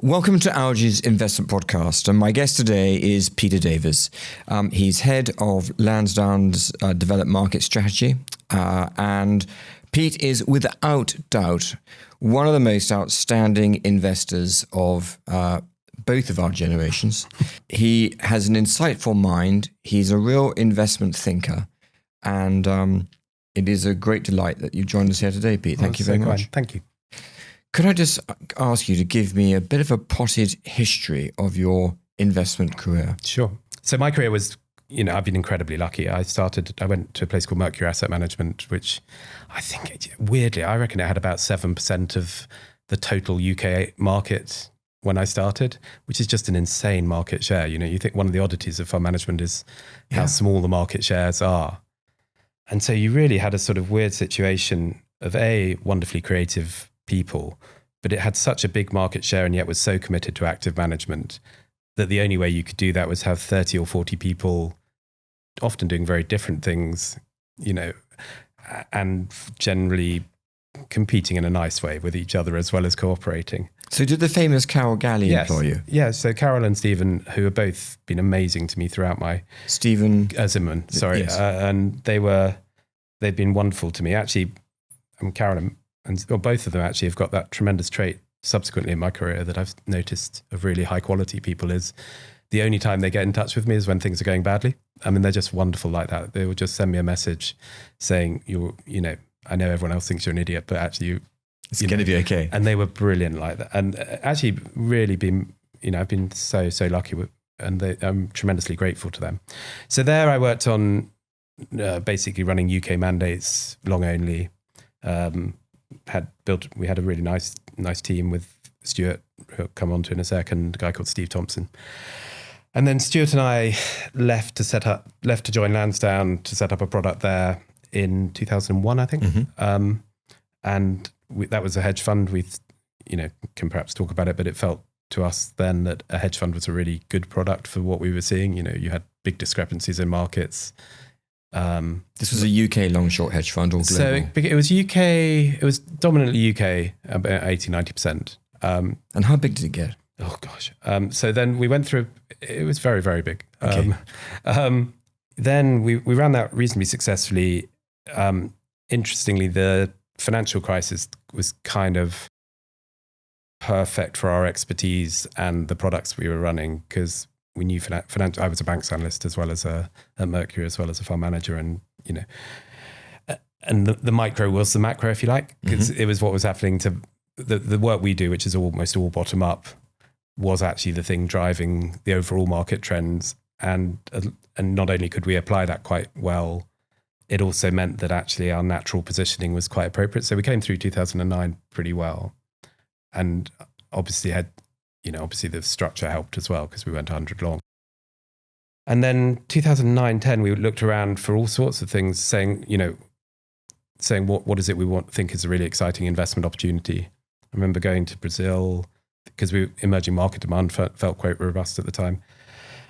Welcome to Alga's Investment Podcast, and my guest today is Peter Davies. He's head of Lansdowne's Developed Market Strategy, and Pete is without doubt one of the most outstanding investors of both of our generations. He has an insightful mind. He's a real investment thinker, and it is a great delight that you've joined us here today, Pete. Thank you very much. Thank you. Could I just ask you to give me a bit of a potted history of your investment career? Sure. So my career was, I've been incredibly lucky. I went to a place called Mercury Asset Management, which I think, weirdly, I reckon it had about 7% of the total UK market when I started, which is just an insane market share. You think one of the oddities of fund management is how small the market shares are. And so you really had a sort of weird situation of wonderfully creative people, but it had such a big market share and yet was so committed to active management that the only way you could do that was have 30 or 40 people often doing very different things, and generally competing in a nice way with each other as well as cooperating. So did the famous Carol Galley employ you? Yeah, so Carol and Stephen, who have both been amazing to me throughout my... Stephen... Zimmerman, sorry. Yes. And they've been wonderful to me. Actually, Carol and both of them actually have got that tremendous trait subsequently in my career that I've noticed of really high quality people is the only time they get in touch with me is when things are going badly. I mean, they're just wonderful like that. They will just send me a message saying, I know everyone else thinks you're an idiot, but actually it's going to be okay. And they were brilliant like that. And actually really been, I've been so lucky with, and I'm tremendously grateful to them. So there I worked on basically running UK mandates, long only, we had a really nice team with Stuart, who I'll come on to in a second, a guy called Steve Thompson. And then Stuart and I left to join Lansdowne to set up a product there in 2001, I think. Mm-hmm. And that was a hedge fund. We, can perhaps talk about it, but it felt to us then that a hedge fund was a really good product for what we were seeing. You had big discrepancies in markets. This was a UK long-short hedge fund or global? So it was UK, it was dominantly UK, about 80-90%. And how big did it get? Oh gosh. So then we went through, it was very, very big. Okay. Then we ran that reasonably successfully. Interestingly, the financial crisis was kind of perfect for our expertise and the products we were running because we knew financial. I was a banks analyst as well as at Mercury, as well as a fund manager, and and the micro was the macro, if you like, because it was what was happening to the work we do, which is almost all bottom up, was actually the thing driving the overall market trends, and not only could we apply that quite well, it also meant that actually our natural positioning was quite appropriate. So we came through 2009 pretty well, and obviously had. Obviously the structure helped as well because we went 100 long. And then 2009-10, we looked around for all sorts of things, saying what is it we think is a really exciting investment opportunity. I remember going to Brazil because emerging market demand felt quite robust at the time.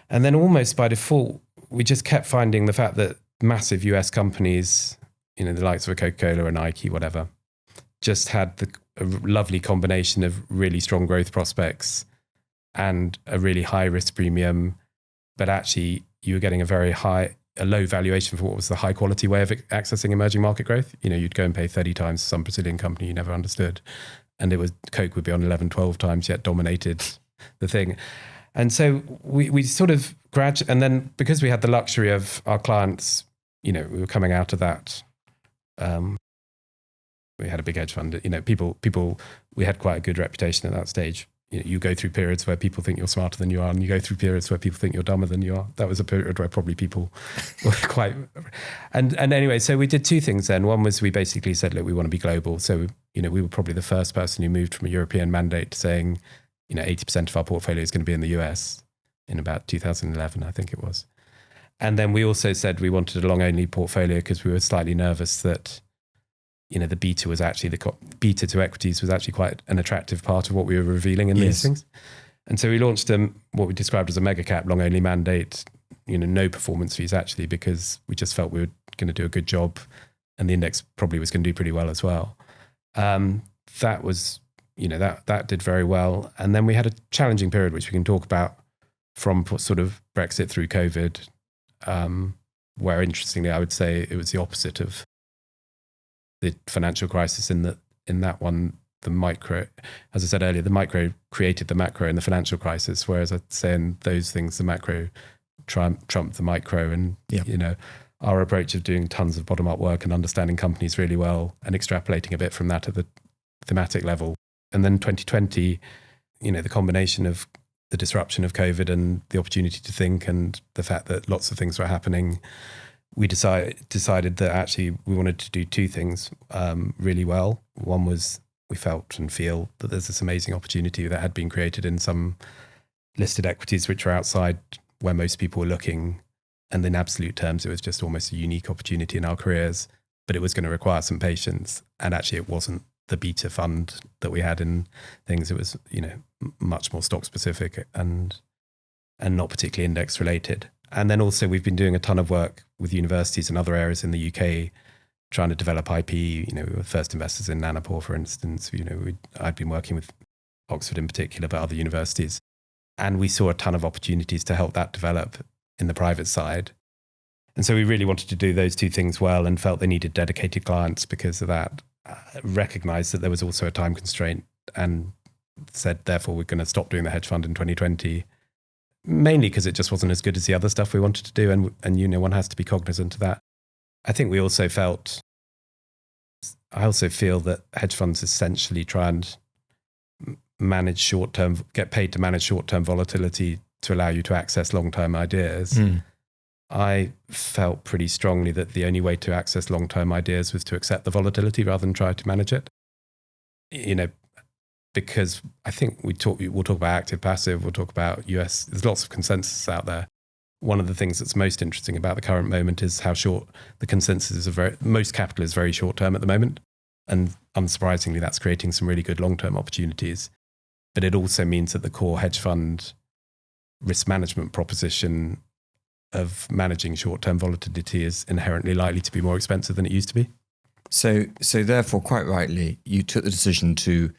And then almost by default, we just kept finding the fact that massive US companies, the likes of a Coca-Cola or Nike, whatever, just had a lovely combination of really strong growth prospects and a really high risk premium, but actually you were getting a low valuation for what was the high quality way of accessing emerging market growth. You'd go and pay 30 times some Brazilian company you never understood. And Coke would be on 11, 12 times, yet dominated the thing. And so we sort of and then because we had the luxury of our clients, we were coming out of that, we had a big hedge fund, people, we had quite a good reputation at that stage. You go through periods where people think you're smarter than you are, and you go through periods where people think you're dumber than you are. That was a period where probably people were quite... And anyway, so we did two things then. One was we basically said, look, we want to be global. So, we were probably the first person who moved from a European mandate to saying, 80% of our portfolio is going to be in the US in about 2011, I think it was. And then we also said we wanted a long-only portfolio because we were slightly nervous that the beta was actually the beta to equities was actually quite an attractive part of what we were revealing in these things. And so we launched what we described as a mega cap long only mandate, no performance fees actually, because we just felt we were going to do a good job and the index probably was going to do pretty well as well. That was that did very well. And then we had a challenging period, which we can talk about, from sort of Brexit through COVID, where interestingly, I would say it was the opposite of the financial crisis in that one. The micro, as I said earlier, the micro created the macro in the financial crisis, whereas I'd say in those things, the macro trumped the micro. And, our approach of doing tons of bottom-up work and understanding companies really well and extrapolating a bit from that at the thematic level. And then 2020, the combination of the disruption of COVID and the opportunity to think and the fact that lots of things were happening, we decided that actually we wanted to do two things really well. One was we felt and feel that there's this amazing opportunity that had been created in some listed equities which were outside where most people were looking. And in absolute terms, it was just almost a unique opportunity in our careers, but it was going to require some patience. And actually it wasn't the beta fund that we had in things. It was, much more stock specific and not particularly index related. And then also we've been doing a ton of work with universities and other areas in the UK trying to develop IP. We were first investors in Nanopore, for instance. I'd been working with Oxford in particular, but other universities. And we saw a ton of opportunities to help that develop in the private side. And so we really wanted to do those two things well and felt they needed dedicated clients because of that, recognized that there was also a time constraint and said, therefore, we're going to stop doing the hedge fund in 2020, mainly because it just wasn't as good as the other stuff we wanted to do. And one has to be cognizant of that. I think I also feel that hedge funds essentially try and get paid to manage short-term volatility to allow you to access long-term ideas. I felt pretty strongly that the only way to access long-term ideas was to accept the volatility rather than try to manage it. Because I think we'll talk about active, passive, we'll talk about US. There's lots of consensus out there. One of the things that's most interesting about the current moment is how short the consensus is. Most capital is very short-term at the moment. And unsurprisingly, that's creating some really good long-term opportunities. But it also means that the core hedge fund risk management proposition of managing short-term volatility is inherently likely to be more expensive than it used to be. So therefore, quite rightly, you took the decision to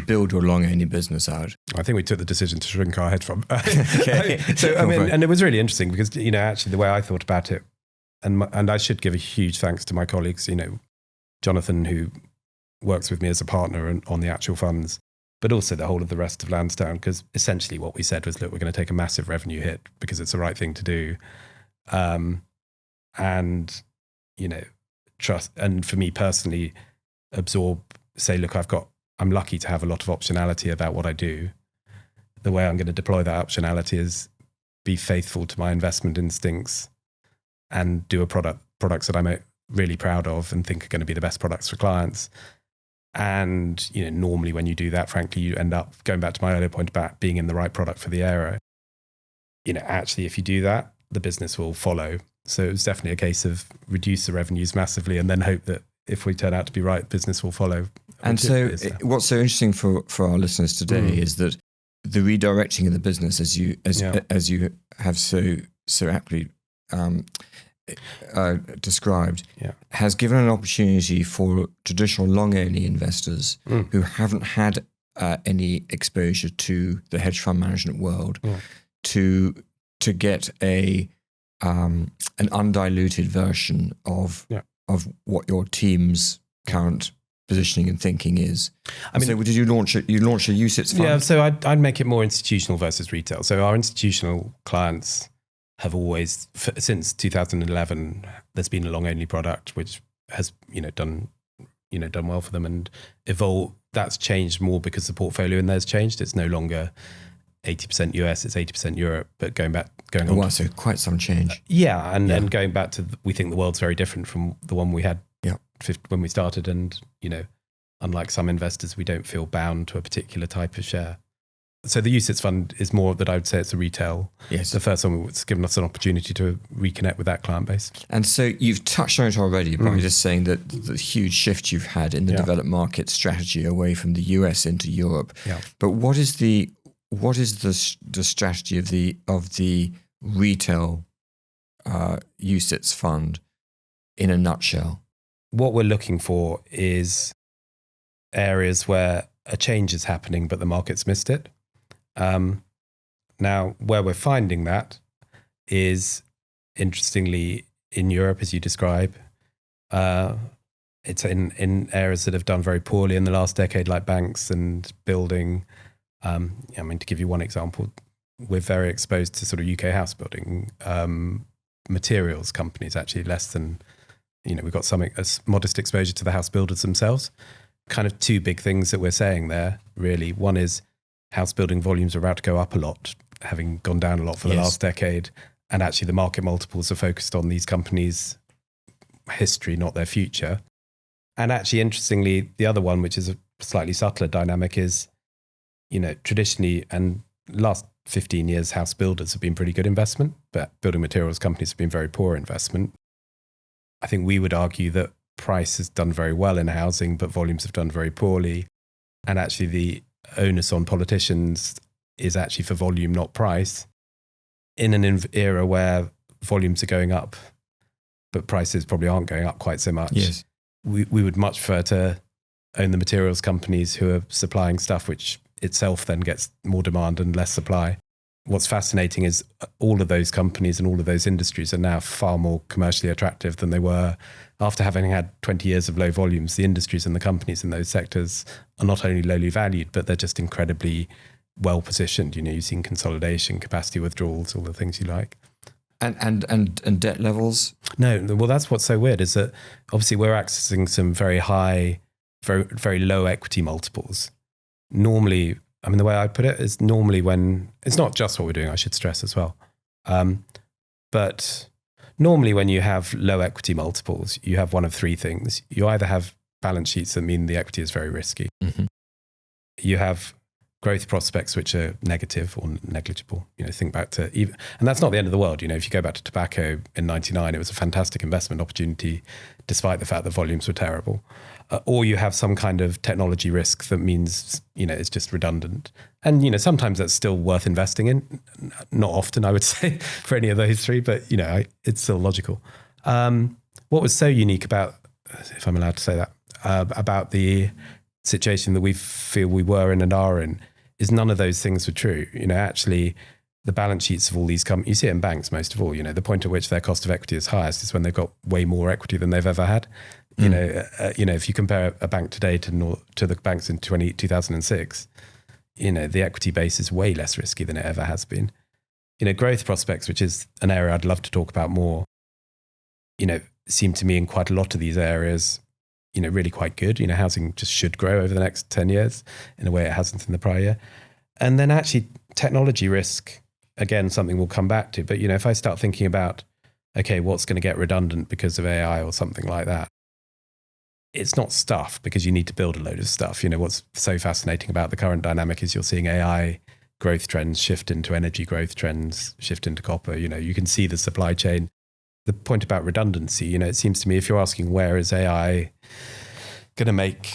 build your long-only business out. I think we took the decision to shrink our hedge fund. Okay. And it was really interesting because, actually the way I thought about it, and I should give a huge thanks to my colleagues, Jonathan, who works with me as a partner on the actual funds, but also the whole of the rest of Lansdowne, because essentially what we said was, look, we're going to take a massive revenue hit because it's the right thing to do. Trust. And for me personally, say, look, I'm lucky to have a lot of optionality about what I do. The way I'm going to deploy that optionality is be faithful to my investment instincts and do products that I'm really proud of and think are going to be the best products for clients. And, normally when you do that, frankly, you end up going back to my earlier point about being in the right product for the area. Actually, if you do that, the business will follow. So it was definitely a case of reduce the revenues massively and then hope that if we turn out to be right, business will follow. And so what's so interesting for our listeners today is that the redirecting of the business, as you have so aptly described, has given an opportunity for traditional long-only investors who haven't had any exposure to the hedge fund management world to get an undiluted version of what your team's current positioning and thinking is. So did you launch a UCITS fund? Yeah, so I'd make it more institutional versus retail. So our institutional clients have always, since 2011, there's been a long-only product which has done well for them and evolved. That's changed more because the portfolio in there's changed. It's no longer 80% US, it's 80% Europe. But so quite some change. And going back to, we think the world's very different from the one we had when we started. And, unlike some investors, we don't feel bound to a particular type of share. So the UCITS fund is more that I would say it's a retail. Yes. The first one was given us an opportunity to reconnect with that client base. And so you've touched on it already by just saying that the huge shift you've had in the developed market strategy away from the US into Europe. Yeah. But what is the strategy of the retail UCITS fund in a nutshell? What we're looking for is areas where a change is happening, but the market's missed it. Now, where we're finding that is, interestingly, in Europe, as you describe. It's in areas that have done very poorly in the last decade, like banks and building. To give you one example, we're very exposed to sort of UK house building materials companies, actually less than, we've got a modest exposure to the house builders themselves. Kind of two big things that we're saying there, really. One is house building volumes are about to go up a lot, having gone down a lot for the last decade. And actually the market multiples are focused on these companies' history, not their future. And actually, interestingly, the other one, which is a slightly subtler dynamic, is, traditionally and last 15 years, house builders have been pretty good investment, but building materials companies have been very poor investment. I think we would argue that price has done very well in housing, but volumes have done very poorly. And actually the onus on politicians is actually for volume, not price, in an era where volumes are going up, but prices probably aren't going up quite so much. Yes. We would much prefer to own the materials companies who are supplying stuff which itself then gets more demand and less supply. What's fascinating is all of those companies and all of those industries are now far more commercially attractive than they were after having had 20 years of low volumes. The industries and the companies in those sectors are not only lowly valued, but they're just incredibly well positioned. You've seen consolidation, capacity withdrawals, all the things you like. And debt levels? No, well, that's what's so weird is that obviously we're accessing some very high, very, very low equity multiples. Normally, the way I put it is normally when, it's not just what we're doing, I should stress as well. But normally when you have low equity multiples, you have one of three things. You either have balance sheets that mean the equity is very risky. Mm-hmm. You have growth prospects which are negative or negligible. Think back to even, and that's not the end of the world. If you go back to tobacco in '99, it was a fantastic investment opportunity, despite the fact that volumes were terrible. Or you have some kind of technology risk that means it's just redundant, and sometimes that's still worth investing in. Not often, I would say, for any of those three, but it's still logical. What was so unique about, if I'm allowed to say that, about the situation that we feel we were in and are in, is none of those things were true. Actually, the balance sheets of all these companies, you see it in banks most of all, the point at which their cost of equity is highest is when they've got way more equity than they've ever had. If you compare a bank today to the banks in 2006, the equity base is way less risky than it ever has been. Growth prospects, which is an area I'd love to talk about more, seem to me in quite a lot of these areas, really quite good. Housing just should grow over the next 10 years in a way it hasn't in the prior year. And then actually technology risk, again, something we'll come back to. But, if I start thinking about, okay, what's going to get redundant because of AI or something like that, it's not stuff because you need to build a load of stuff. What's so fascinating about the current dynamic is you're seeing AI growth trends shift into energy growth trends, shift into copper. You can see the supply chain. The point about redundancy, it seems to me if you're asking where is AI going to make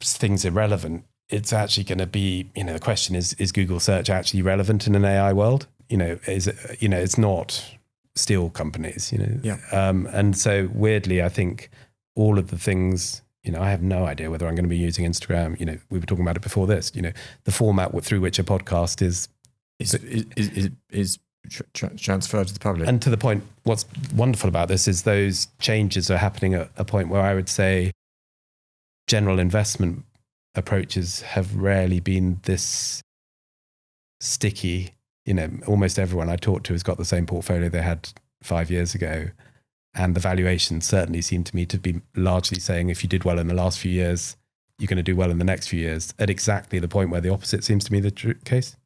things irrelevant, it's actually going to be, the question is Google search actually relevant in an AI world? Is it, it's not steel companies, Yeah. And so weirdly, I think all of the things, I have no idea whether I'm going to be using Instagram. We were talking about it before this, the format through which a podcast is transferred to the public. And to the point, what's wonderful about this is those changes are happening at a point where I would say general investment approaches have rarely been this sticky. Almost everyone I talk to has got the same portfolio they had 5 years ago. And the valuations certainly seem to me to be largely saying if you did well in the last few years, you're going to do well in the next few years, at exactly the point where the opposite seems to be the case.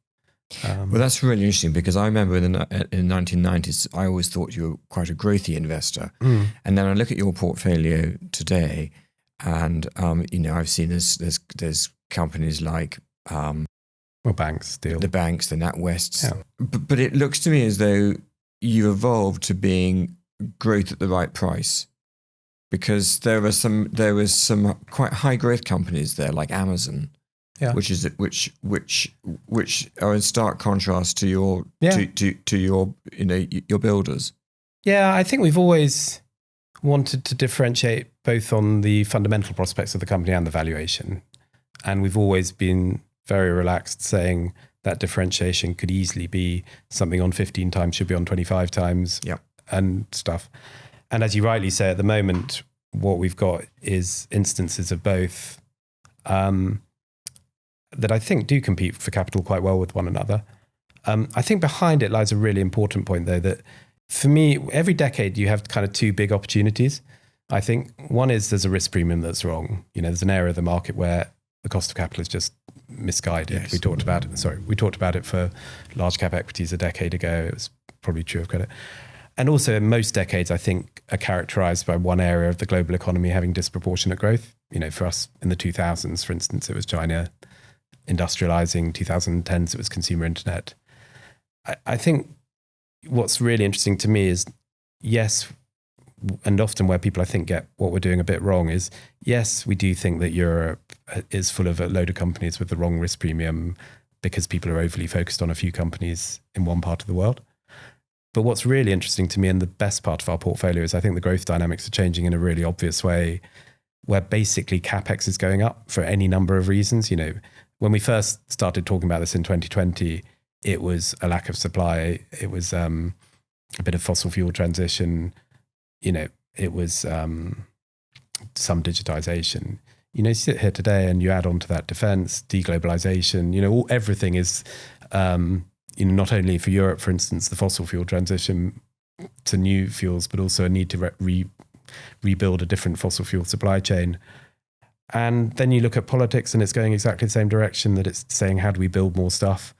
Well, that's really interesting because I remember in the 1990s, I always thought you were quite a growthy investor. Mm. And then I look at your portfolio today and, I've seen there's companies like... banks, deal. The banks, the NatWests. Yeah. But it looks to me as though you evolved to being growth at the right price, because there was some quite high growth companies there like Amazon, which are in stark contrast to your to your your builders. Yeah, I think we've always wanted to differentiate both on the fundamental prospects of the company and the valuation. And we've always been very relaxed, saying that differentiation could easily be something on 15 times should be on 25 times and stuff. And as you rightly say, at the moment, what we've got is instances of both that I think do compete for capital quite well with one another. I think behind it lies a really important point, though, that for me, every decade you have kind of two big opportunities. I think one is there's a risk premium that's wrong. There's an area of the market where the cost of capital is just misguided. Yes. We talked about it for large cap equities a decade ago. It was probably true of credit. And also most decades, I think, are characterized by one area of the global economy having disproportionate growth. For us in the 2000s, for instance, it was China industrializing. 2010s, it was consumer internet. I think what's really interesting to me is, yes, and often where people I think get what we're doing a bit wrong is, yes, we do think that Europe is full of a load of companies with the wrong risk premium because people are overly focused on a few companies in one part of the world. But what's really interesting to me, and the best part of our portfolio, is I think the growth dynamics are changing in a really obvious way, where basically CapEx is going up for any number of reasons. When we first started talking about this in 2020, it was a lack of supply. It was a bit of fossil fuel transition. It was some digitization. You sit here today and you add on to that defense, deglobalization, everything is, not only for Europe, for instance, the fossil fuel transition to new fuels, but also a need to rebuild a different fossil fuel supply chain. And then you look at politics and it's going exactly the same direction, that it's saying, how do we build more stuff?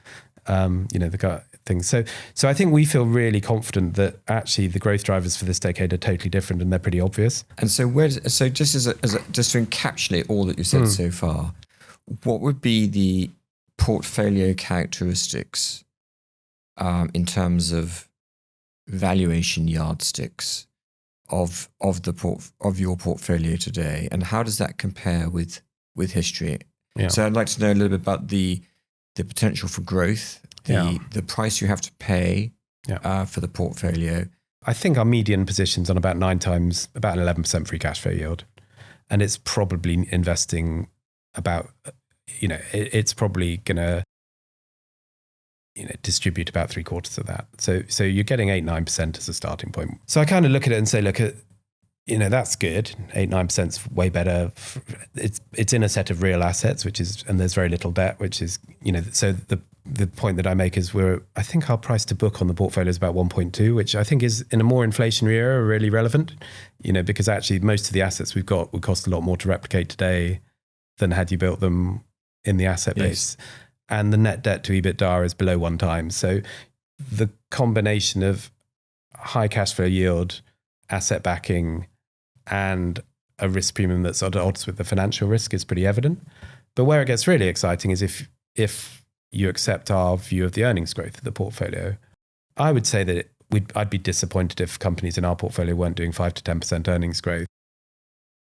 The things. So I think we feel really confident that actually the growth drivers for this decade are totally different, and they're pretty obvious. And so just just to encapsulate all that you've said so far, what would be the portfolio characteristics in terms of valuation yardsticks of your portfolio today, and how does that compare with history? Yeah. So I'd like to know a little bit about the potential for growth, the price you have to pay for the portfolio. I think our median position's on about 9 times, about an 11% free cash flow yield. And it's probably investing about, it's probably going to, distribute about 3/4 of that. So you're getting 8-9% as a starting point. So I kind of look at it and say, that's good. 8-9% is way better. It's in a set of real assets, and there's very little debt, which is, so the point that I make is I think our price to book on the portfolio is about 1.2, which I think is, in a more inflationary era, really relevant, because actually most of the assets we've got would cost a lot more to replicate today than had you built them in the asset base. Yes. And the net debt to EBITDA is below 1 time. So the combination of high cash flow yield, asset backing, and a risk premium that's at odds with the financial risk is pretty evident. But where it gets really exciting is if you accept our view of the earnings growth of the portfolio, I would say that I'd be disappointed if companies in our portfolio weren't doing 5 to 10% earnings growth.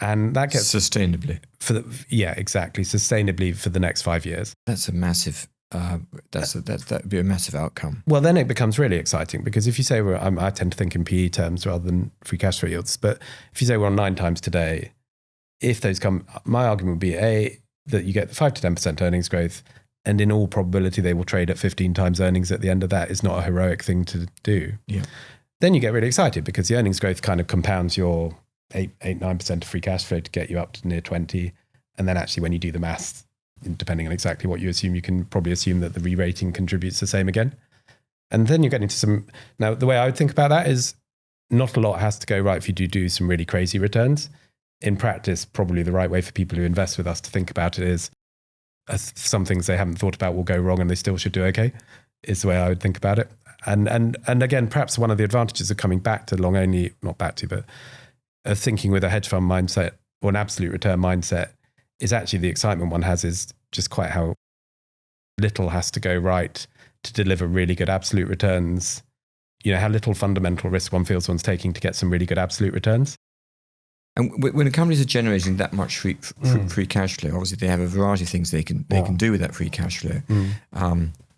And that gets sustainably sustainably for the next 5 years. That's a massive. That'd be a massive outcome. Well, then it becomes really exciting, because if you say I tend to think in PE terms rather than free cash flow yields. But if you say we're on 9 times today, if those come, my argument would be that you get 5 to 10% earnings growth, and in all probability they will trade at 15 times earnings at the end of that. Is not a heroic thing to do. Yeah. Then you get really excited, because the earnings growth kind of compounds your 8-9% of free cash flow to get you up to near 20. And then actually when you do the maths, depending on exactly what you assume, you can probably assume that the re-rating contributes the same again. And then you're getting to some... Now, the way I would think about that is not a lot has to go right if you do some really crazy returns. In practice, probably the right way for people who invest with us to think about it is some things they haven't thought about will go wrong and they still should do okay, is the way I would think about it. And again, perhaps one of the advantages of coming back to long only, not back to, but thinking with a hedge fund mindset or an absolute return mindset, is actually the excitement one has is just quite how little has to go right to deliver really good absolute returns. How little fundamental risk one feels one's taking to get some really good absolute returns. And when the companies are generating that much free cash flow, obviously they have a variety of things they can do with that free cash flow.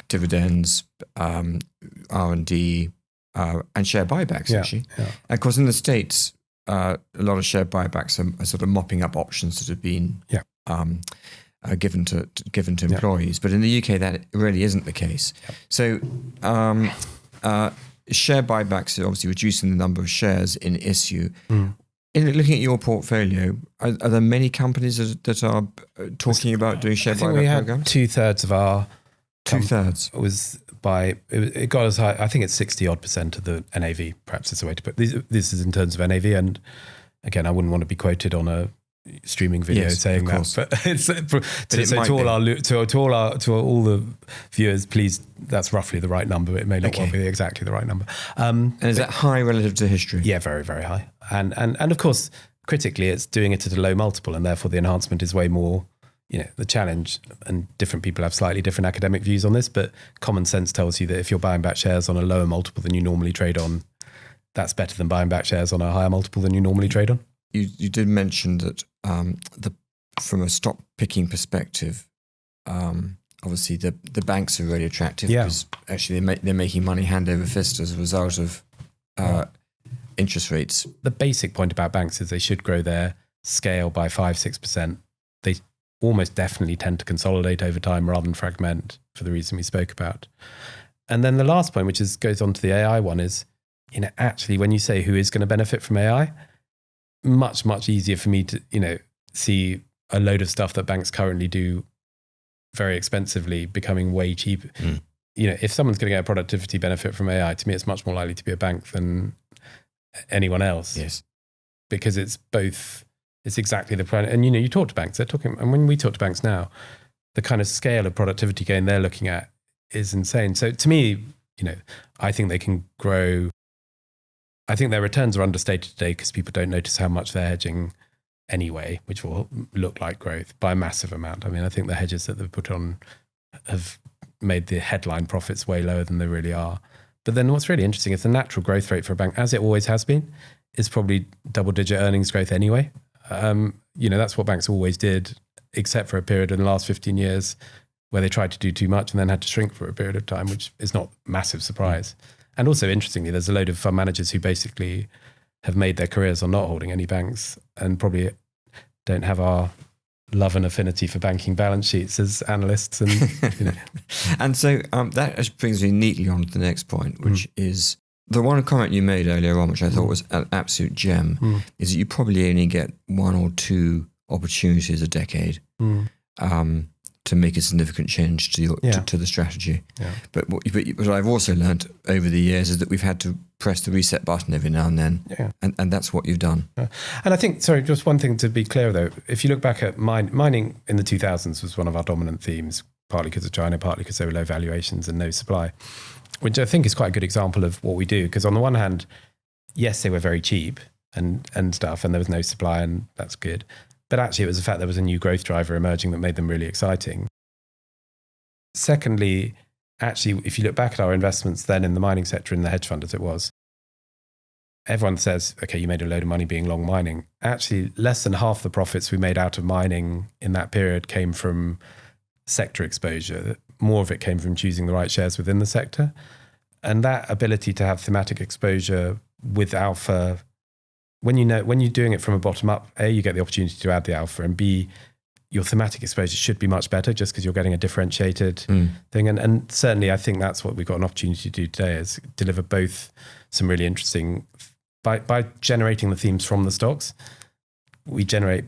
Dividends, R&D, and share buybacks, actually. Yeah. And of course, in the States, a lot of share buybacks are sort of mopping up options that have been given to employees. But in the UK, that really isn't the case. Yep. So share buybacks are obviously reducing the number of shares in issue. In looking at your portfolio, are there many companies that are talking about doing share buyback programs? 2/3 of our 2/3 was by it got as high. I think it's 60% of the NAV. Perhaps it's a way to put this is in terms of NAV. And again, I wouldn't want to be quoted on a streaming video saying that, but it's to all the viewers, please, that's roughly the right number. It may not well be exactly the right number. And is that high relative to history? Yeah, very, very high. And of course, critically, it's doing it at a low multiple, and therefore the enhancement is way more. The challenge, and different people have slightly different academic views on this, but common sense tells you that if you're buying back shares on a lower multiple than you normally trade on, that's better than buying back shares on a higher multiple than you normally trade on. You did mention that from a stock picking perspective, obviously the banks are really attractive because actually they're making money hand over fist as a result of interest rates. The basic point about banks is they should grow their scale by 5-6%. They almost definitely tend to consolidate over time rather than fragment for the reason we spoke about. And then the last point, which goes on to the AI one, is actually when you say who is going to benefit from AI, much, much easier for me to, see a load of stuff that banks currently do very expensively becoming way cheaper. If someone's going to get a productivity benefit from AI, to me, it's much more likely to be a bank than anyone else. Yes. Because it's exactly the plan. And, you talk to banks, they're talking, and when we talk to banks now, the kind of scale of productivity gain they're looking at is insane. So to me, I think they can grow. I think their returns are understated today because people don't notice how much they're hedging anyway, which will look like growth by a massive amount. I mean, I think the hedges that they've put on have made the headline profits way lower than they really are. But then what's really interesting is the natural growth rate for a bank, as it always has been, is probably double-digit earnings growth anyway. That's what banks always did, except for a period in the last 15 years where they tried to do too much and then had to shrink for a period of time, which is not a massive surprise. And also, interestingly, there's a load of fund managers who basically have made their careers on not holding any banks and probably don't have our love and affinity for banking balance sheets as analysts. And and so that brings me neatly on to the next point, which is the one comment you made earlier on, which I thought was an absolute gem, is that you probably only get 1 or 2 opportunities a decade to make a significant change to the strategy. Yeah. But what I've also learned over the years is that we've had to press the reset button every now and then, and that's what you've done. Yeah. And I think, just one thing to be clear though, if you look back at mining in the 2000s was one of our dominant themes, partly because of China, partly because there were low valuations and no supply, which I think is quite a good example of what we do. Because on the one hand, yes, they were very cheap and stuff, and there was no supply, and that's good. But actually, it was the fact there was a new growth driver emerging that made them really exciting. Secondly, actually, if you look back at our investments then in the mining sector, in the hedge fund as it was, everyone says, okay, you made a load of money being long mining. Actually, less than half the profits we made out of mining in that period came from sector exposure. More of it came from choosing the right shares within the sector. And that ability to have thematic exposure with alpha, when you're doing it from a bottom up, A, you get the opportunity to add the alpha, and B, your thematic exposure should be much better just because you're getting a differentiated thing. And certainly I think that's what we've got an opportunity to do today, is deliver both some really interesting, by generating the themes from the stocks, we generate,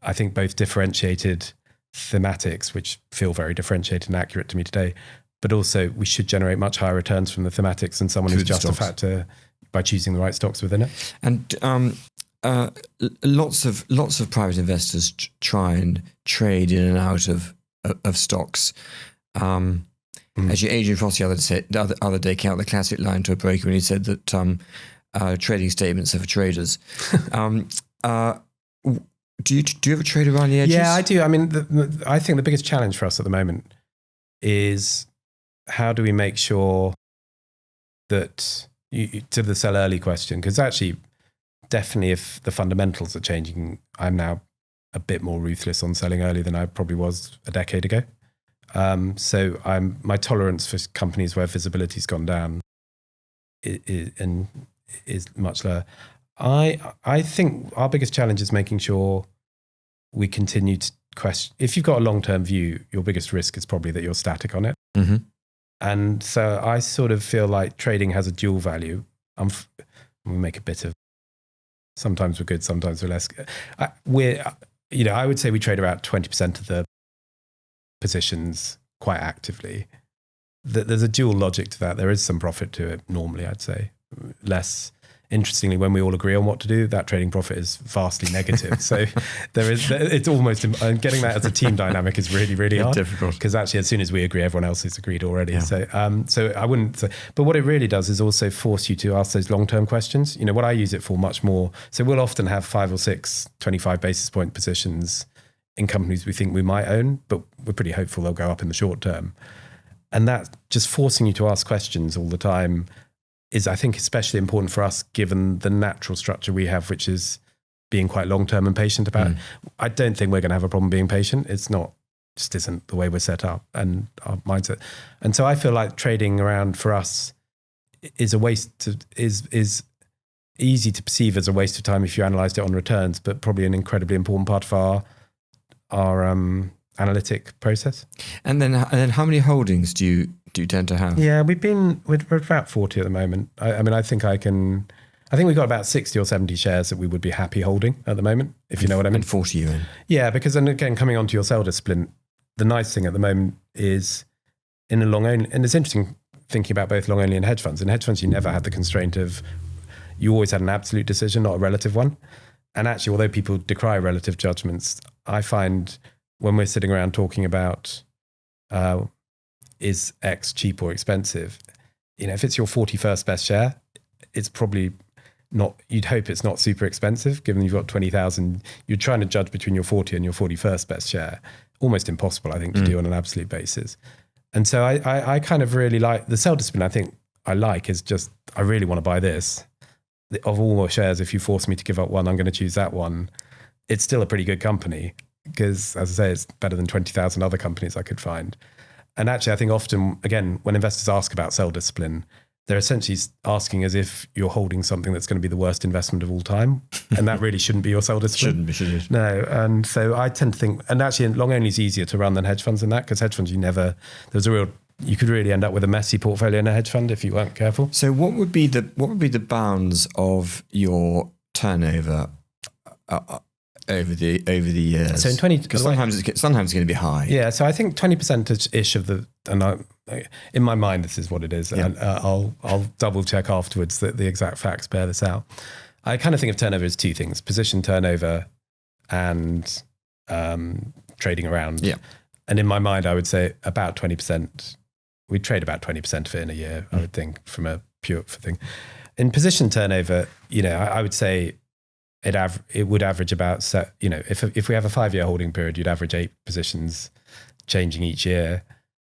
I think, both differentiated thematics, which feel very differentiated and accurate to me today, but also we should generate much higher returns from the thematics than someone who's just a factor by choosing the right stocks within it. And lots of private investors try and trade in and out of stocks. As your Adrian Frost the other day came out the classic line to a broker when he said that trading statements are for traders. Do you ever trade around the edges? Yeah, I do. I mean, I think the biggest challenge for us at the moment is how do we make sure that, to the sell early question, because actually, definitely if the fundamentals are changing, I'm now a bit more ruthless on selling early than I probably was a decade ago. So my tolerance for companies where visibility's gone down is much lower. I think our biggest challenge is making sure we continue question. If you've got a long-term view, your biggest risk is probably that you're static on it. Mm-hmm. And so I sort of feel like trading has a dual value. We make a bit of, sometimes we're good, sometimes we're less good. I would say we trade about 20% of the positions quite actively. There's a dual logic to that. There is some profit to it normally, I'd say. Less, interestingly, when we all agree on what to do, that trading profit is vastly negative. So it's almost, and getting that as a team dynamic is really, really hard. Difficult. Because actually, as soon as we agree, everyone else has agreed already. Yeah. So I wouldn't say, but what it really does is also force you to ask those long-term questions. What I use it for much more. So we'll often have 5 or 6 25 basis point positions in companies we think we might own, but we're pretty hopeful they'll go up in the short term. And that just forcing you to ask questions all the time is, I think, especially important for us, given the natural structure we have, which is being quite long-term and patient about it. I don't think we're going to have a problem being patient. It's not, just isn't the way we're set up and our mindset. And so I feel like trading around for us is a waste is easy to perceive as a waste of time if you analysed it on returns, but probably an incredibly important part of our analytic process. And then how many holdings do you tend to have? Yeah, we're about 40 at the moment. I think we've got about 60 or 70 shares that we would be happy holding at the moment, if you know what I mean. And 40 you in. Yeah, because, and again, coming on to your sell discipline, the nice thing at the moment is in a long only, and it's interesting thinking about both long only and hedge funds. In hedge funds, you never had the constraint of, you always had an absolute decision, not a relative one. And actually, although people decry relative judgments, I find when we're sitting around talking about is X cheap or expensive, if it's your 41st best share, it's probably not, you'd hope it's not super expensive, given you've got 20,000, you're trying to judge between your 40 and your 41st best share. Almost impossible, I think, to do on an absolute basis. And so I kind of really like, the sell discipline I think I like is just, I really want to buy this. Of all my shares, if you force me to give up one, I'm going to choose that one. It's still a pretty good company because, as I say, it's better than 20,000 other companies I could find. And actually, I think often, again, when investors ask about sell discipline, they're essentially asking as if you're holding something that's going to be the worst investment of all time. And that really shouldn't be your sell discipline. Should it? No. And so I tend to think, and actually long only is easier to run than hedge funds in that, because hedge funds, you could really end up with a messy portfolio in a hedge fund if you weren't careful. So what would be the bounds of your turnover over the years? So in 20, because sometimes it's going to be high. Yeah, so I think 20% ish of the, and in my mind this is what it is, and I'll double check afterwards that the exact facts bear this out. I kind of think of turnover as two things: position turnover and trading around. Yeah, and in my mind, I would say about 20%. We trade about 20% of it in a year, I would think, from a pure thing. In position turnover, I would say it would average about, if we have a 5-year holding period, you'd average 8 positions changing each year.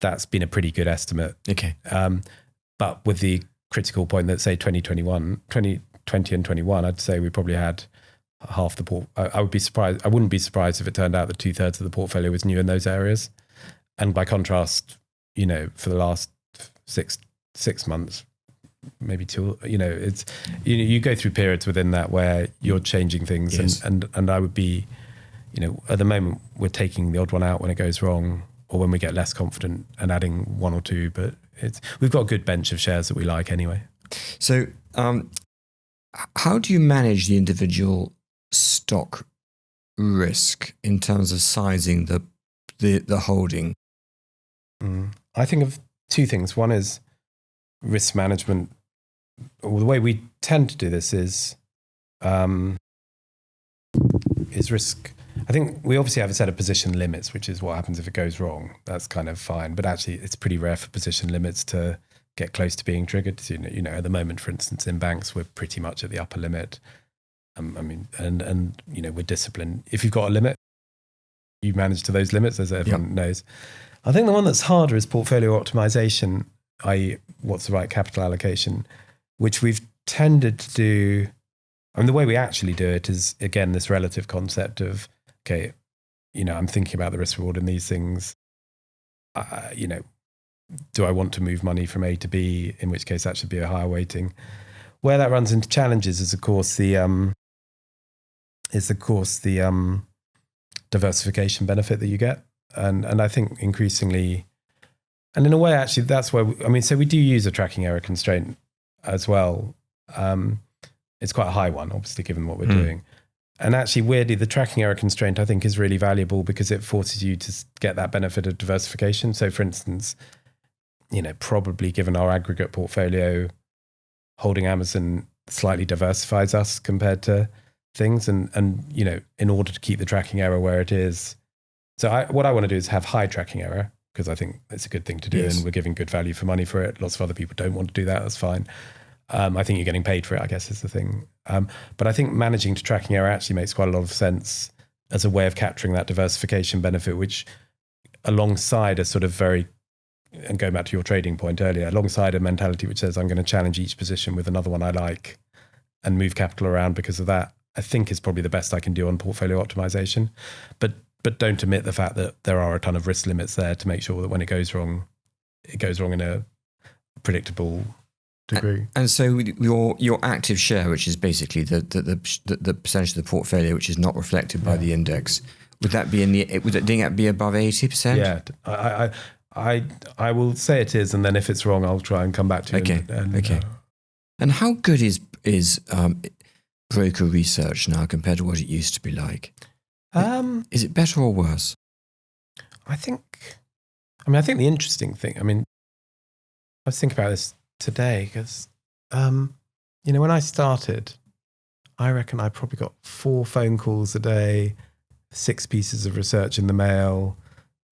That's been a pretty good estimate. Okay. But with the critical point that, say, 2020 and 21, I'd say we probably had half the I wouldn't be surprised if it turned out that 2/3 of the portfolio was new in those areas. And by contrast, for the last six months, maybe 2, it's, you go through periods within that where you're changing things. Yes. And I would be, at the moment we're taking the odd one out when it goes wrong or when we get less confident and adding 1 or 2, but we've got a good bench of shares that we like anyway. So how do you manage the individual stock risk in terms of sizing the holding? I think of 2 things. One is risk management. Well, the way we tend to do this is risk. I think we obviously have a set of position limits, which is what happens if it goes wrong. That's kind of fine. But actually, it's pretty rare for position limits to get close to being triggered. At the moment, for instance, in banks, we're pretty much at the upper limit. We're disciplined. If you've got a limit, you manage to those limits, as everyone knows. I think the one that's harder is portfolio optimization, i.e. what's the right capital allocation, which we've tended to do. The way we actually do it is, again, this relative concept of, okay, I'm thinking about the risk reward in these things. Do I want to move money from A to B, in which case that should be a higher weighting. Where that runs into challenges is, of course, the diversification benefit that you get. And I think increasingly, and in a way, actually, that's where, so we do use a tracking error constraint as well. It's quite a high one, obviously, given what we're doing. And actually, weirdly, the tracking error constraint, I think, is really valuable because it forces you to get that benefit of diversification. So, for instance, probably given our aggregate portfolio, holding Amazon slightly diversifies us compared to things. And in order to keep the tracking error where it is. So what I want to do is have high tracking error, because I think it's a good thing to do, and we're giving good value for money for it. Lots of other people don't want to do that. That's fine. I think you're getting paid for it, I guess, is the thing. But I think managing to tracking error actually makes quite a lot of sense as a way of capturing that diversification benefit, which alongside a sort of and going back to your trading point earlier, alongside a mentality which says I'm going to challenge each position with another one I like and move capital around because of that, I think is probably the best I can do on portfolio optimization. But don't omit the fact that there are a ton of risk limits there to make sure that when it goes wrong in a predictable degree. And so your active share, which is basically the percentage of the portfolio which is not reflected by the index, would that be above 80%? Yeah, I will say it is, and then if it's wrong, I'll try and come back to you. Okay. And how good is broker research now compared to what it used to be like? Is it better or worse? I think the interesting thing, I was thinking about this today because, when I started, I reckon I probably got 4 phone calls a day, 6 pieces of research in the mail,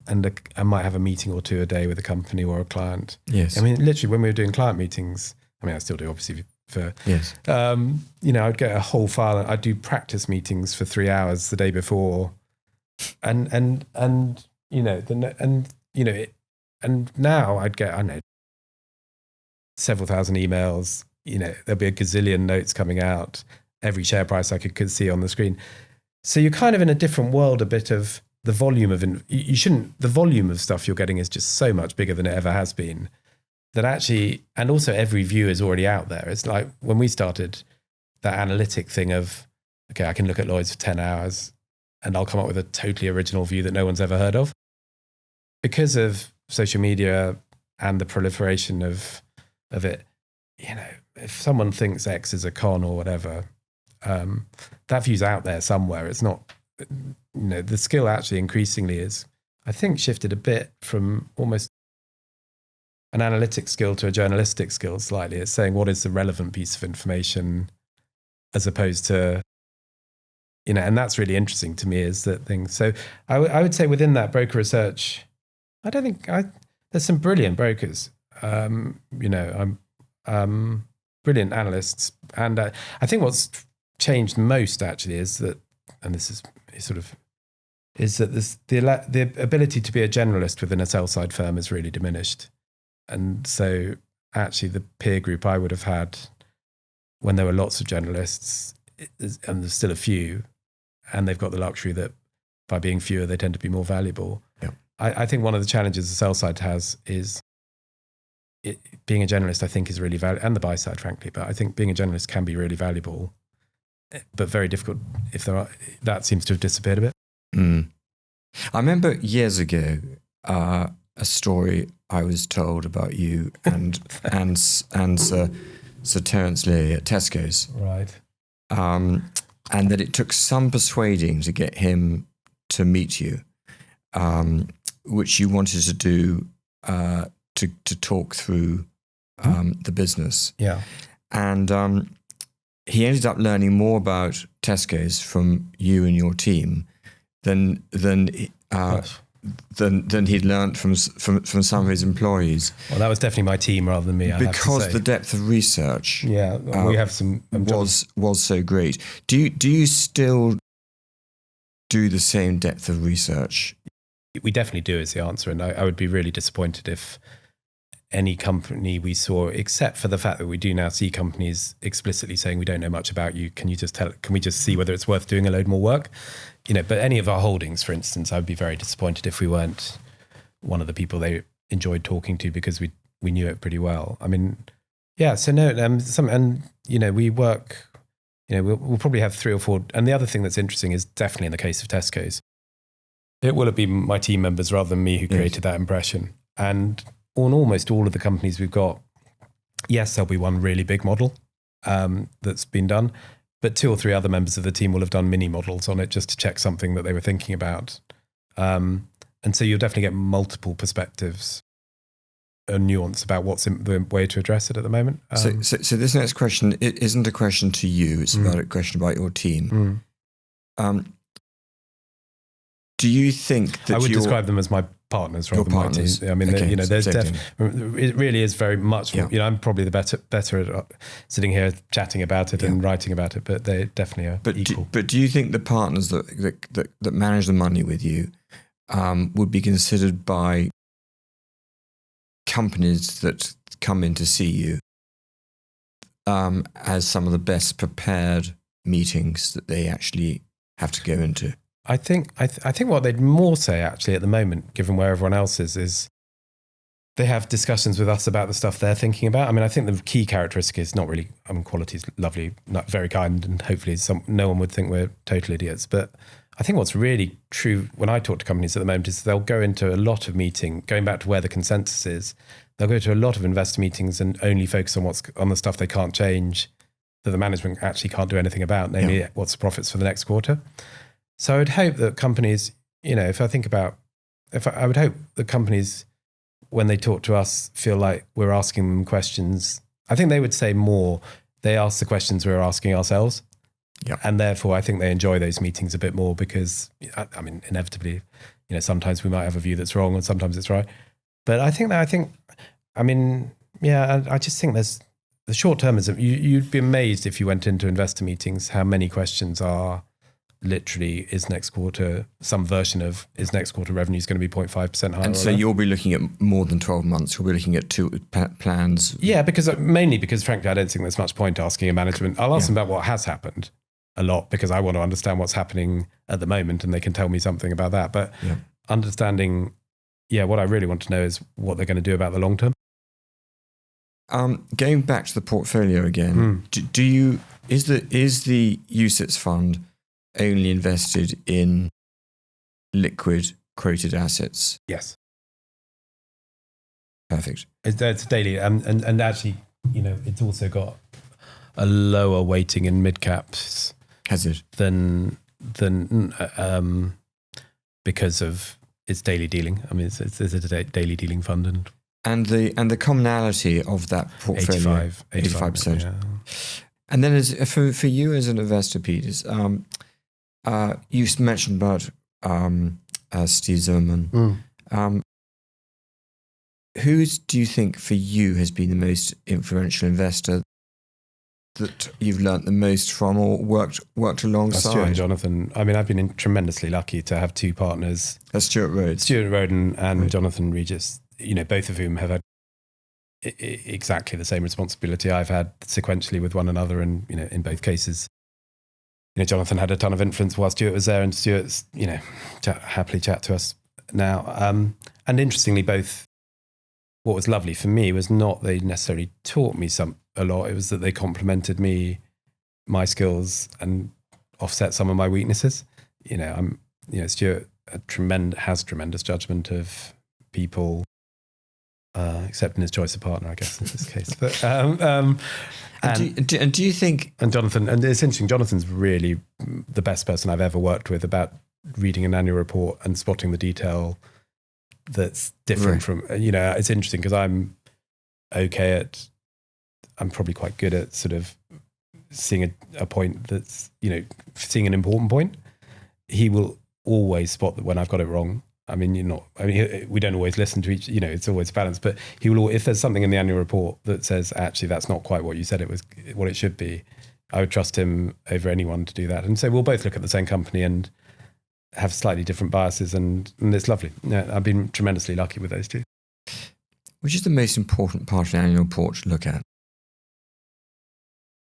and I might have a meeting or 2 a day with a company or a client. Yes. Literally when we were doing client meetings, I still do obviously yes. I'd get a whole file and I'd do practice meetings for 3 hours the day before. And now I'd get, I don't know, several thousand emails, there'll be a gazillion notes coming out, every share price I could see on the screen. So you're kind of in a different world, a bit of the volume of, the volume of stuff you're getting is just so much bigger than it ever has been. That actually, and also every view is already out there. It's like when we started that analytic thing of, okay, I can look at Lloyd's for 10 hours and I'll come up with a totally original view that no one's ever heard of. Because of social media and the proliferation of it, if someone thinks X is a con or whatever, that view's out there somewhere. It's not, the skill actually increasingly is, I think, shifted a bit from almost an analytic skill to a journalistic skill slightly. It's saying what is the relevant piece of information as opposed to, and that's really interesting to me is that thing. So I would say within that broker research, I don't think there's some brilliant brokers, brilliant analysts. And I think what's changed most actually is that, and this is sort of, is that the ability to be a generalist within a sell side firm is really diminished. And so actually the peer group I would have had when there were lots of generalists, and there's still a few, and they've got the luxury that by being fewer, they tend to be more valuable. Yeah. I think one of the challenges the sell side has is being a generalist, I think is really valuable, and the buy side, frankly, but I think being a generalist can be really valuable, but very difficult that seems to have disappeared a bit. Mm. I remember years ago, a story I was told about you and Sir Terence Leary at Tesco's. Right. And that it took some persuading to get him to meet you, which you wanted to do to talk through the business. Yeah. And he ended up learning more about Tesco's from you and your team than he'd learnt from some of his employees. Well, that was definitely my team rather than me. Because the depth of research, we have some was so great. Do you still do the same depth of research? We definitely do, is the answer, and I would be really disappointed if any company we saw, except for the fact that we do now see companies explicitly saying we don't know much about you. Can we just see whether it's worth doing a load more work? But any of our holdings, for instance, I would be very disappointed if we weren't one of the people they enjoyed talking to because we knew it pretty well. So no, we work, we'll probably have 3 or 4. And the other thing that's interesting is definitely in the case of Tesco's, It will have been my team members rather than me who created that impression. And on almost all of the companies we've got, yes, there'll be one really big model that's been done, but 2 or 3 other members of the team will have done mini models on it just to check something that they were thinking about. And so you'll definitely get multiple perspectives and nuance about what's the way to address it at the moment. So this next question, it isn't a question to you, it's about a question about your team. Do you think that I would describe them as my partners rather than my team? I mean, okay, there's it really is very much, I'm probably the better at sitting here chatting about it and writing about it, but they definitely are equal. But do you think the partners that manage the money with you would be considered by companies that come in to see you as some of the best prepared meetings that they actually have to go into? I think what they'd more say actually at the moment, given where everyone else is they have discussions with us about the stuff they're thinking about. I mean, I think the key characteristic is not really, I mean, quality is lovely, not very kind, and hopefully no one would think we're total idiots. But I think what's really true when I talk to companies at the moment is they'll go into a lot of meeting, going back to where the consensus is, they'll go to a lot of investor meetings and only focus on the stuff they can't change, that the management actually can't do anything about, namely what's the profits for the next quarter. So I would hope that companies, I would hope that companies, when they talk to us, feel like we're asking them questions. I think they would say more, they ask the questions we're asking ourselves. Yeah. And therefore, I think they enjoy those meetings a bit more because, I mean, inevitably, sometimes we might have a view that's wrong and sometimes it's right. But I just think there's the short-termism. You'd be amazed if you went into investor meetings, how many questions are literally, is next quarter, some version of, is next quarter revenue is going to be 0.5% higher? And so you'll be looking at more than 12 months. You'll be looking at two plans. Yeah, mainly because frankly, I don't think there's much point asking a management. I'll ask them about what has happened a lot because I want to understand what's happening at the moment and they can tell me something about that. But understanding, what I really want to know is what they're going to do about the long term. Going back to the portfolio again, is the UCITS fund only invested in liquid quoted assets? Yes. Perfect. It's daily, and actually, it's also got a lower weighting in mid caps. Has it? Than because of its daily dealing. I mean, it's a daily dealing fund, and the commonality of that portfolio, 85%. Yeah. And then for you as an investor, Pete, you mentioned about Steve Zimmerman. Who do you think for you has been the most influential investor that you've learnt the most from or worked alongside? Stuart and Jonathan. I mean, I've been tremendously lucky to have two partners. That's Stuart Rhodes and Jonathan Regis, both of whom have had exactly the same responsibility I've had sequentially with one another. And, in both cases, Jonathan had a ton of influence while Stuart was there, and Stuart's, happily chat to us now. And interestingly, both, what was lovely for me was not they necessarily taught me a lot. It was that they complemented my skills and offset some of my weaknesses. Stuart has tremendous judgment of people, except in his choice of partner, I guess, in this case. But, and do you think... And Jonathan, and it's interesting, Jonathan's really the best person I've ever worked with about reading an annual report and spotting the detail that's different from, it's interesting because I'm probably quite good at sort of seeing a point that's, seeing an important point. He will always spot that when I've got it wrong. I mean, we don't always listen to each, it's always balanced, but he will, if there's something in the annual report that says, actually, that's not quite what you said it was, what it should be, I would trust him over anyone to do that. And so we'll both look at the same company and have slightly different biases, and it's lovely. Yeah, I've been tremendously lucky with those two. Which is the most important part of an annual report to look at?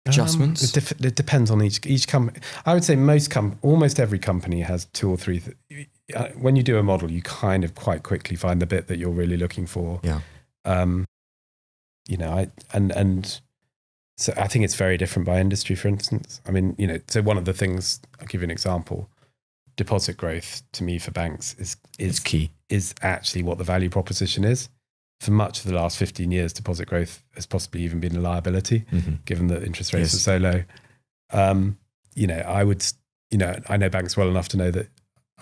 Adjustments? It depends on each company. I would say almost every company has two or three. When you do a model, you kind of quite quickly find the bit that you're really looking for. Yeah. So I think it's very different by industry, for instance. I mean, so one of the things, I'll give you an example. deposit growth to me for banks is key. Is actually what the value proposition is. For much of the last 15 years, deposit growth has possibly even been a liability, given that interest rates are so low. I know banks well enough to know that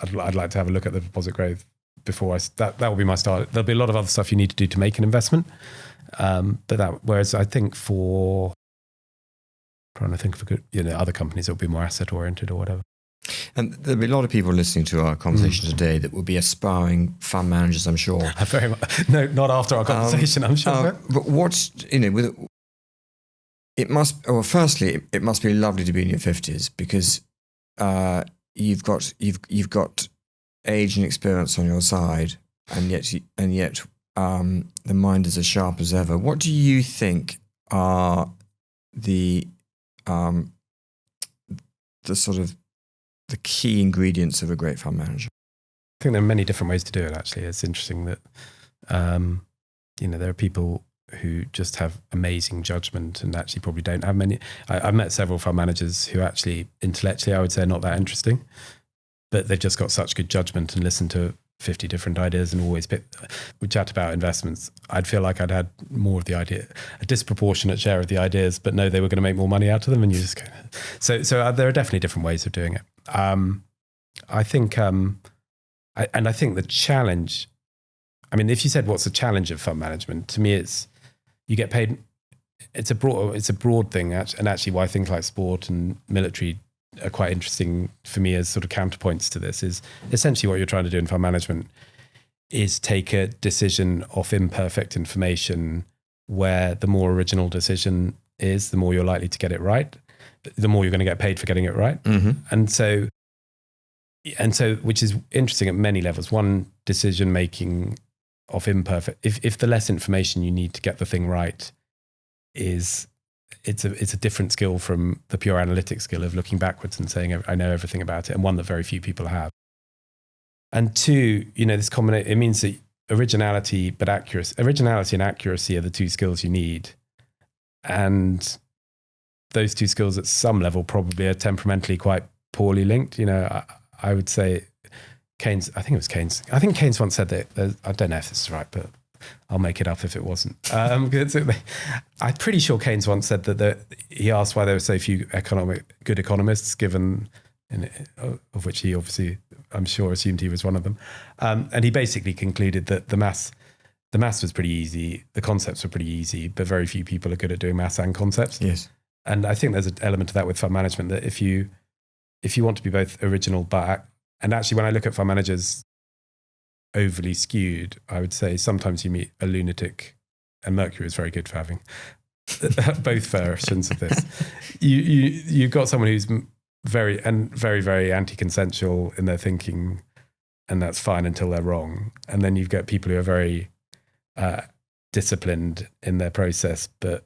I'd like to have a look at the deposit growth before that will be my start. There'll be a lot of other stuff you need to do to make an investment. Whereas I think other companies that'll be more asset oriented or whatever. And there'll be a lot of people listening to our conversation today that will be aspiring fund managers, I'm sure. Very much. No, not after our conversation, I'm sure. But firstly, it must be lovely to be in your 50s because you've got age and experience on your side, and yet the mind is as sharp as ever. What do you think are the sort of the key ingredients of a great fund manager? I think there are many different ways to do it. Actually, it's interesting that there are people who just have amazing judgment and actually probably don't have many. I've met several fund managers who actually intellectually I would say are not that interesting, but they've just got such good judgment and listen to 50 different ideas and always we chat about investments. I'd feel like I'd had more of the idea, a disproportionate share of the ideas, but no, they were going to make more money out of them. And you just go, so there are definitely different ways of doing it. I think the challenge, I mean, if you said what's the challenge of fund management, to me, it's you get paid. It's a broad thing, and actually why things like sport and military are quite interesting for me as sort of counterpoints to this is essentially what you're trying to do in fund management is take a decision off imperfect information where the more original decision is, the more you're likely to get it right, the more you're going to get paid for getting it right. And so, which is interesting at many levels. One, decision making of imperfect, if the less information you need to get the thing right is, it's a different skill from the pure analytic skill of looking backwards and saying, I know everything about it, and one that very few people have. And two, this combination, it means that originality and accuracy are the two skills you need. And those two skills at some level probably are temperamentally quite poorly linked. I would say Keynes once said that, I don't know if this is right, but I'll make it up if it wasn't. I'm pretty sure Keynes once said that he asked why there were so few good economists, given, of which he obviously, I'm sure, assumed he was one of them. And he basically concluded that the maths was pretty easy, the concepts were pretty easy, but very few people are good at doing maths and concepts. Yes. And I think there's an element of that with fund management, that if you want to be both original, and actually when I look at fund managers overly skewed, I would say sometimes you meet a lunatic, and Mercury is very good for having both versions of this. You've got someone who's very, very anti-consensual in their thinking, and that's fine until they're wrong. And then you've got people who are very disciplined in their process, but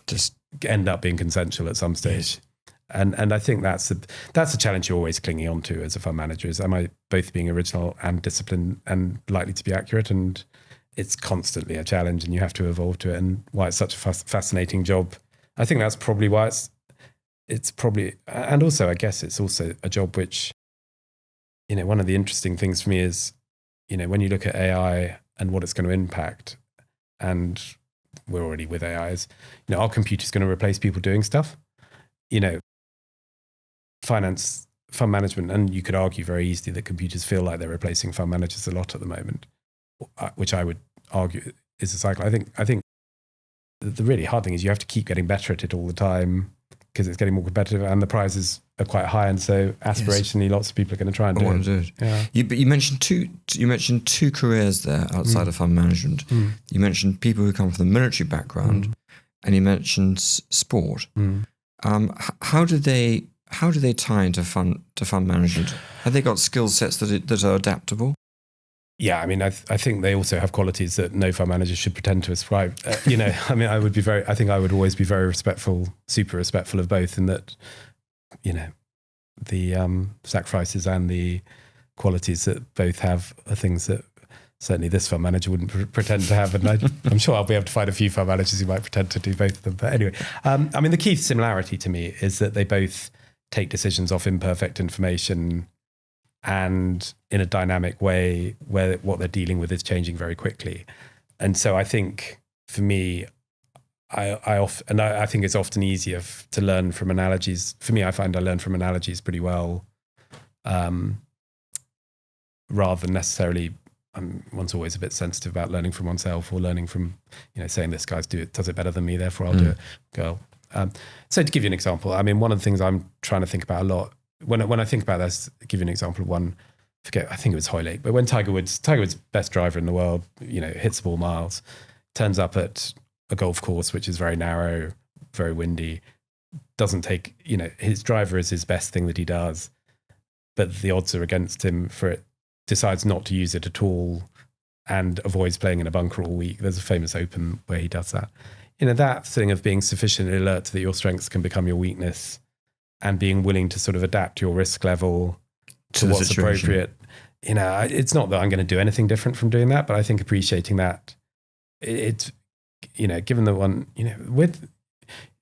just end up being consensual at some stage. Yes. And I think that's a challenge you're always clinging on to as a fund manager, is am I both being original and disciplined and likely to be accurate? And it's constantly a challenge, and you have to evolve to it, and why it's such a fascinating job. I think that's probably why it's probably, and also I guess it's also a job which, one of the interesting things for me is, when you look at AI and what it's going to impact, and we're already with AI, is, our computer's going to replace people doing stuff. Finance, fund management, and you could argue very easily that computers feel like they're replacing fund managers a lot at the moment, which I would argue is a cycle. I think the really hard thing is you have to keep getting better at it all the time, because it's getting more competitive and the prizes are quite high, and so aspirationally, lots of people are going to try and do it. Yeah. But you mentioned two careers there outside of fund management. You mentioned people who come from the military background, and you mentioned sport. How do they tie into fund management? Have they got skill sets that are adaptable? Yeah, I mean, I think they also have qualities that no fund manager should pretend to ascribe. I mean, I think I would always be very respectful, super respectful of both, in that, the sacrifices and the qualities that both have are things that certainly this fund manager wouldn't pretend to have. And I'm sure I'll be able to find a few fund managers who might pretend to do both of them. But anyway, I mean, the key similarity to me is that they both take decisions off imperfect information and in a dynamic way where what they're dealing with is changing very quickly. And so I think for me, I think it's often easier to learn from analogies. For me, I find I learn from analogies pretty well, rather than necessarily. One's always a bit sensitive about learning from oneself or learning from, saying this guy's does it better than me, therefore I'll do it. Girl. So to give you an example, I mean, one of the things I'm trying to think about a lot when I think about this, give you an example of one. I think it was Hoylake, but when Tiger Woods, best driver in the world, hits the ball miles, turns up at a golf course which is very narrow, very windy, doesn't take, his driver is his best thing that he does, but the odds are against him for it, decides not to use it at all and avoids playing in a bunker all week. There's a famous Open where he does that. That thing of being sufficiently alert that your strengths can become your weakness and being willing to sort of adapt your risk level to what's appropriate. It's not that I'm going to do anything different from doing that, but I think appreciating that it's, given the one,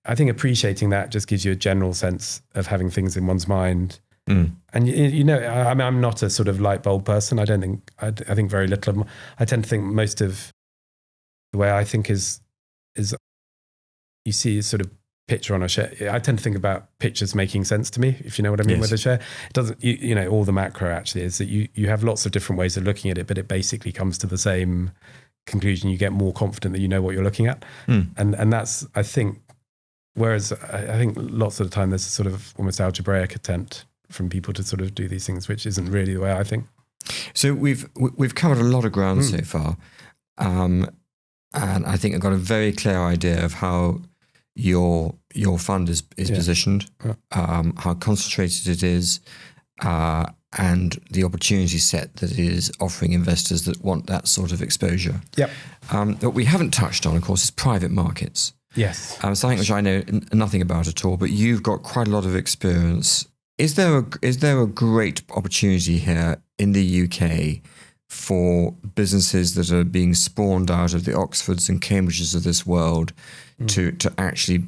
I think appreciating that just gives you a general sense of having things in one's mind. And I'm not a sort of light bulb person. I think very little of I tend to think most of the way I think is you see a sort of picture on a share. I tend to think about pictures making sense to me, if you know what I mean. Yes. With a share, it doesn't, all the macro actually is that you have lots of different ways of looking at it, but it basically comes to the same conclusion. You get more confident that you know what you're looking at. And that's, I think, whereas I think lots of the time there's a sort of almost algebraic attempt from people to sort of do these things, which isn't really the way I think. So we've covered a lot of ground so far, and I think I've got a very clear idea of how your fund is positioned, how concentrated it is, and the opportunity set that it is offering investors that want that sort of exposure. Yep. What we haven't touched on, of course, is private markets. Yes. Something which I know nothing about at all, but you've got quite a lot of experience. Is there a great opportunity here in the UK for businesses that are being spawned out of the Oxfords and Cambridges of this world to actually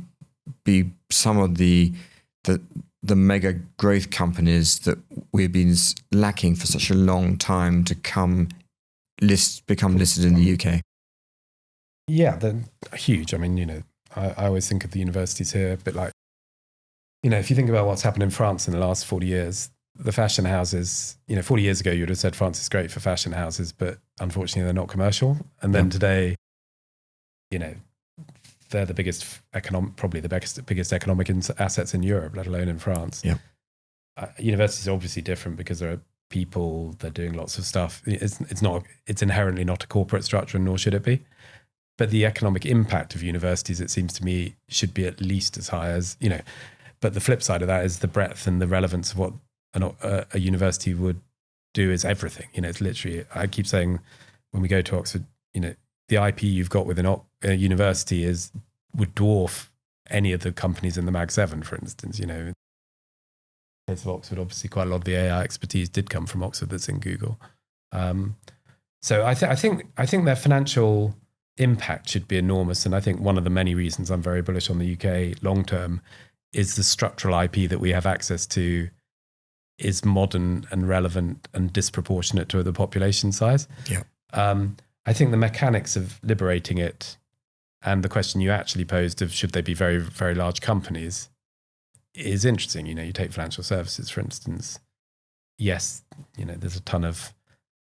be some of the mega growth companies that we've been lacking for such a long time to become listed in the UK? Yeah, they're huge. I mean, I always think of the universities here a bit like, if you think about what's happened in France in the last 40 years, the fashion houses, 40 years ago, you would have said France is great for fashion houses, but unfortunately they're not commercial. And then today, they're the biggest probably the biggest economic assets in Europe, let alone in France. Yeah. Universities are obviously different because there are people, they're doing lots of stuff. It's inherently not a corporate structure, nor should it be. But the economic impact of universities, it seems to me, should be at least as high as, but the flip side of that is the breadth and the relevance of what a university would do is everything. It's literally, I keep saying when we go to Oxford, the IP you've got within a university would dwarf any of the companies in the Mag 7, for instance. In the case of Oxford, obviously quite a lot of the AI expertise did come from Oxford that's in Google. So I think their financial impact should be enormous. And I think one of the many reasons I'm very bullish on the UK long term is the structural IP that we have access to is modern and relevant and disproportionate to the population size. Yeah. I think the mechanics of liberating it and the question you actually posed of should they be very, very large companies is interesting. You take financial services, for instance. Yes, there's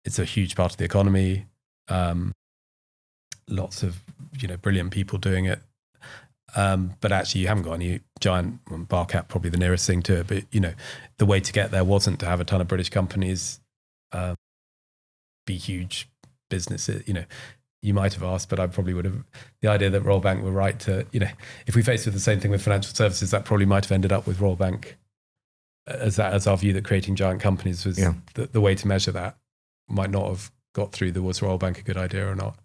it's a huge part of the economy. Lots of, brilliant people doing it. But actually you haven't got any giant, Barcap probably the nearest thing to it, but the way to get there wasn't to have a ton of British companies be huge businesses. You might have asked, but I probably would have, the idea that Royal Bank were right to, if we faced with the same thing with financial services, that probably might have ended up with Royal Bank as our view that creating giant companies was the way to measure that. Might not have got through the was Royal Bank a good idea or not.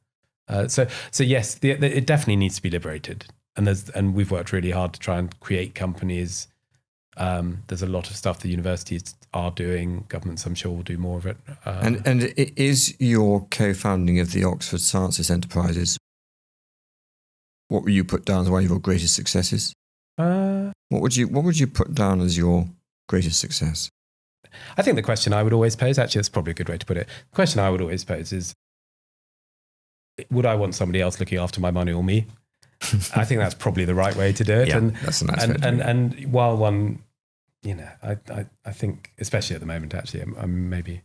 So yes, it definitely needs to be liberated. And we've worked really hard to try and create companies. There's a lot of stuff the universities are doing. Governments, I'm sure, will do more of it. And is your co-founding of the Oxford Sciences Enterprises, what would you put down as one of your greatest successes? What would you put down as your greatest success? I think the question I would always pose, actually, that's probably a good way to put it. The question I would always pose is, would I want somebody else looking after my money or me? I think that's probably the right way to do it. Yeah, that's a nice way to do it. And while one, I think, especially at the moment, actually, I'm maybe,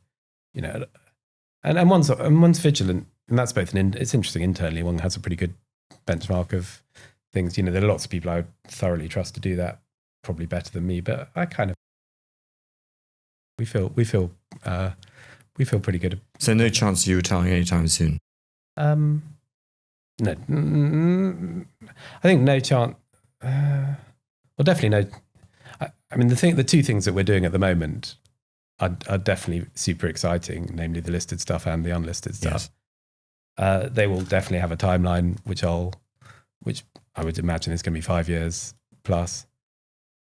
and one's vigilant, and that's both it's interesting internally. One has a pretty good benchmark of things. There are lots of people I would thoroughly trust to do that, probably better than me. But I kind of, we feel pretty good. So no chance of you retiring anytime soon? No, I think no chance. Well, definitely no. I mean, the two things that we're doing at the moment are definitely super exciting, namely the listed stuff and the unlisted stuff. Yes. They will definitely have a timeline, which I would imagine is going to be 5 years plus.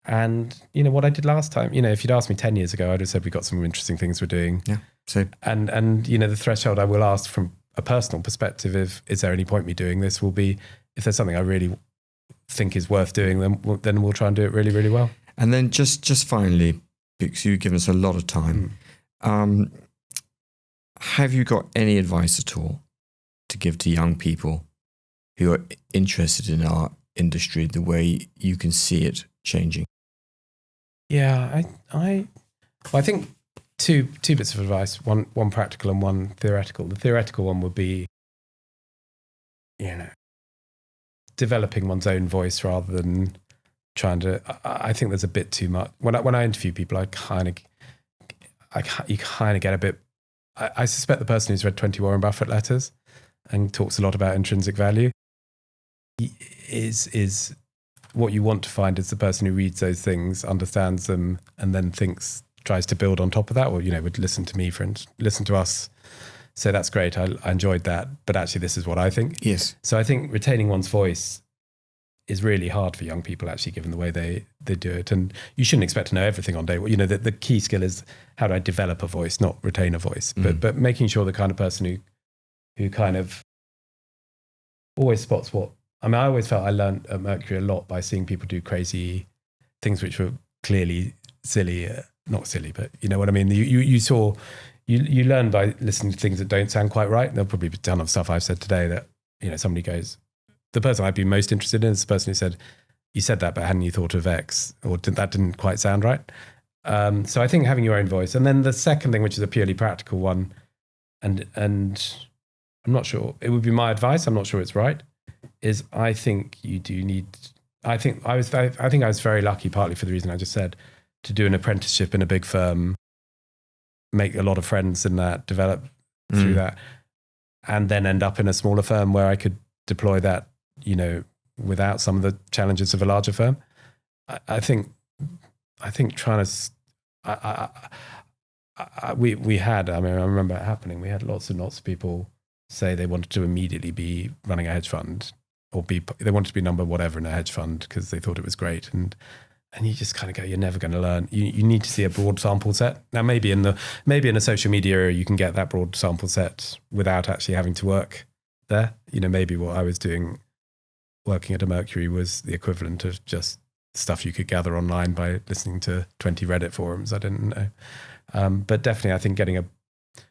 And what I did last time, if you'd asked me 10 years ago, I'd have said we got some interesting things we're doing. Yeah. So and the threshold I will ask from a personal perspective, is there any point me doing this, will be if there's something I really think is worth doing, then we'll try and do it really, really well. And then just finally, because you've given us a lot of time, have you got any advice at all to give to young people who are interested in our industry, the way you can see it changing? Yeah, I think two bits of advice, one practical and one theoretical. The theoretical one would be, developing one's own voice rather than trying to. I think there's a bit too much. When I interview people, you kind of get a bit. I suspect the person who's read 20 Warren Buffett letters and talks a lot about intrinsic value is what you want to find is the person who reads those things, understands them, and then tries to build on top of that, or would listen to me, listen to us, say that's great, I enjoyed that, but actually this is what I think. Yes. So I think retaining one's voice is really hard for young people, actually, given the way they do it. And you shouldn't expect to know everything on day one. The key skill is how do I develop a voice, not retain a voice. But making sure the kind of person who kind of always spots what. I mean, I always felt I learned at Mercury a lot by seeing people do crazy things which were clearly silly, not silly, but you know what I mean? You learn by listening to things that don't sound quite right. There'll probably be a ton of stuff I've said today that, somebody goes, the person I'd be most interested in is the person who said, you said that, but hadn't you thought of X? Or that didn't quite sound right. So I think having your own voice. And then the second thing, which is a purely practical one, and I'm not sure, it would be my advice, I'm not sure it's right, is I think you do need, I think I was very lucky, partly for the reason I just said, to do an apprenticeship in a big firm, make a lot of friends in that, develop through that, and then end up in a smaller firm where I could deploy that, without some of the challenges of a larger firm. I think trying to, we had, I remember it happening. We had lots and lots of people say they wanted to immediately be running a hedge fund, or they wanted to be number whatever in a hedge fund because they thought it was great. And you just kind of go, you're never going to learn. You need to see a broad sample set. Now, maybe in a social media area, you can get that broad sample set without actually having to work there. Maybe what I was doing working at a Mercury was the equivalent of just stuff you could gather online by listening to 20 Reddit forums. I didn't know. But definitely, I think getting a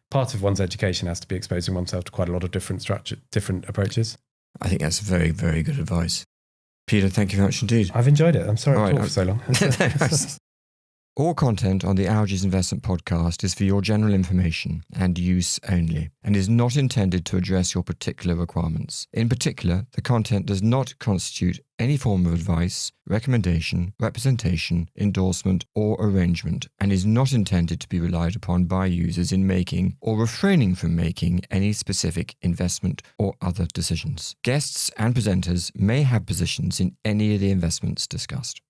part of one's education has to be exposing oneself to quite a lot of different approaches. I think that's very, very good advice. Peter, thank you very much indeed. I've enjoyed it. I'm sorry I talked for so long. All content on the Algaes Investment Podcast is for your general information and use only, and is not intended to address your particular requirements. In particular, the content does not constitute any form of advice, recommendation, representation, endorsement, or arrangement, and is not intended to be relied upon by users in making or refraining from making any specific investment or other decisions. Guests and presenters may have positions in any of the investments discussed.